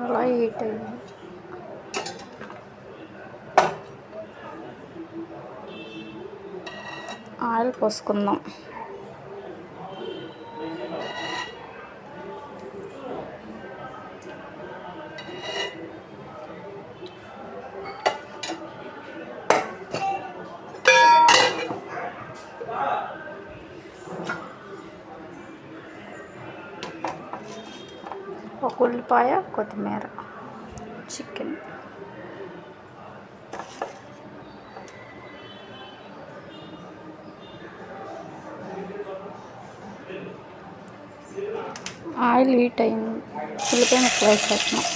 అలా హీట్ అయ్యింది. ఆయిల్ పోసుకుందాం. ఒక ఉల్లిపాయ, కొత్తిమీర, చికెన్. ఆయిల్ హీట్ అయింది. ఉల్లిపాయ ముక్కలు వేసేస్తున్నాం.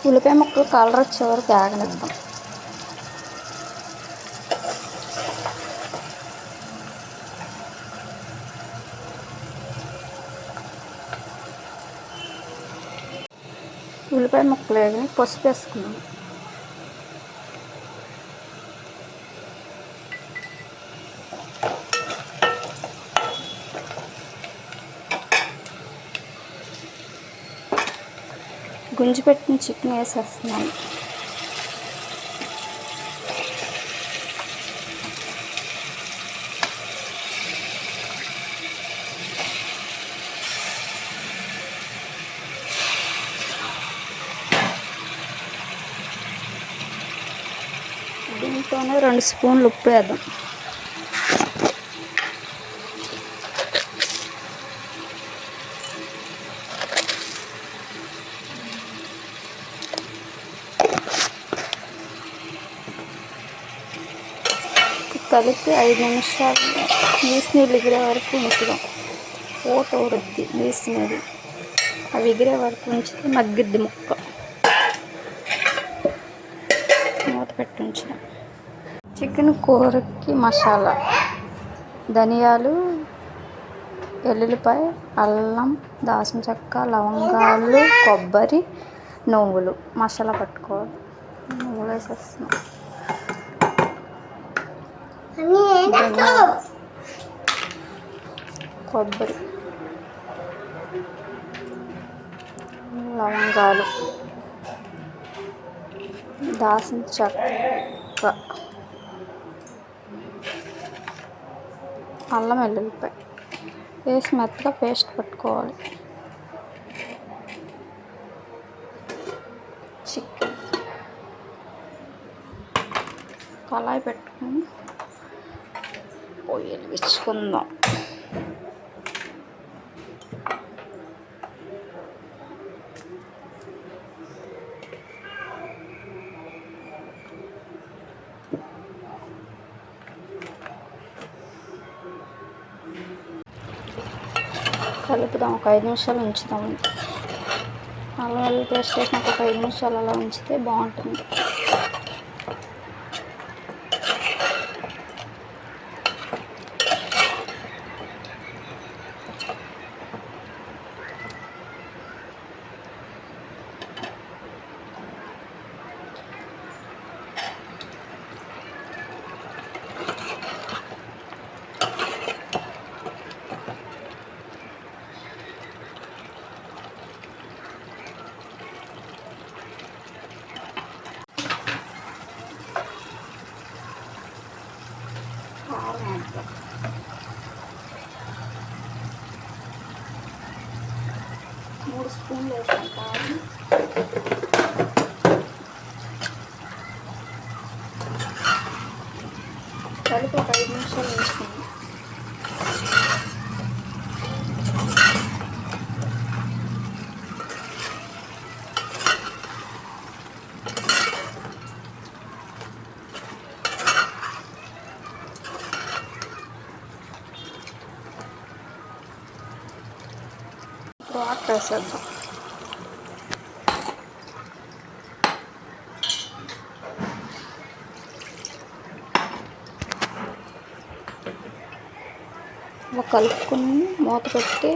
ఉల్లిపాయ ముక్కలు కలర్ వచ్చే వరకు ఆగనిద్దాం. ఉల్లిపాయ ముక్కలు వేగి పసుపు వేసుకున్నాం. గుంజి పెట్టిన చికెన్ వేసేస్తున్నాను. దీంతోనే 2 స్పూన్లు ఉప్పు వేద్దాం. కలిపి 5 నిమిషాలు నీసు నీళ్ళు ఎగిరే వరకు ఉంచుదాం. ఊట ఊరుద్ది నీసు నీళ్ళు. అవి ఎగిరే వరకు ఉంచితే మగ్గిద్ది ముక్క. మూత పెట్టి ఉంచినాం. చికెన్ కూరకి మసాలా: ధనియాలు, ఎల్లుల్లిపాయ, అల్లం, దాల్చిన చెక్క, లవంగాలు, కొబ్బరి, నువ్వులు. మసాలా పట్టుకోవాలి. నువ్వులు వేసేస్తున్నాం. కొబ్బరి, లవంగాలు, దాల్చిన చెక్క, అల్లం, వెల్లుల్లిపాయ వేసి మెత్తగా పేస్ట్ పట్టుకోవాలి. చికెన్ కళాయి పెట్టుకొని పొయ్యి వెలిగించుకుందాం. కలుపుదాం. ఒక 5 నిమిషాలు ఉంచుదాం. అల్లం వెల్లుల్లి పేస్ట్ వేసినాక ఒక 5 నిమిషాలు అలా ఉంచితే బాగుంటుంది. కారం 3 స్పూన్లు వేసాను కారం. కలిపి ఒక 5 నిమిషాలు ఉంచుకున్నాం. వాటర్ వేసేద్దాం. ఇలా కలుపుకుని మూత పెట్టి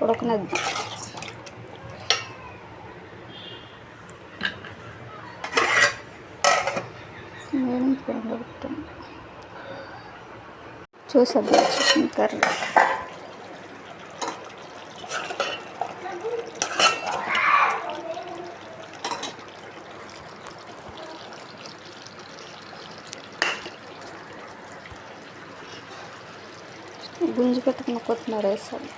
ఉడకనిద్దాం. నేను పెడతాను. చూసేద్దాం చికెన్ కర్రీ. గుంజి పెట్టుకున్న కొత్తిమీర వేసాను.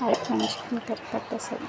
అయిపోయింది చికెన్ కర్రీ పెట్టేసాను.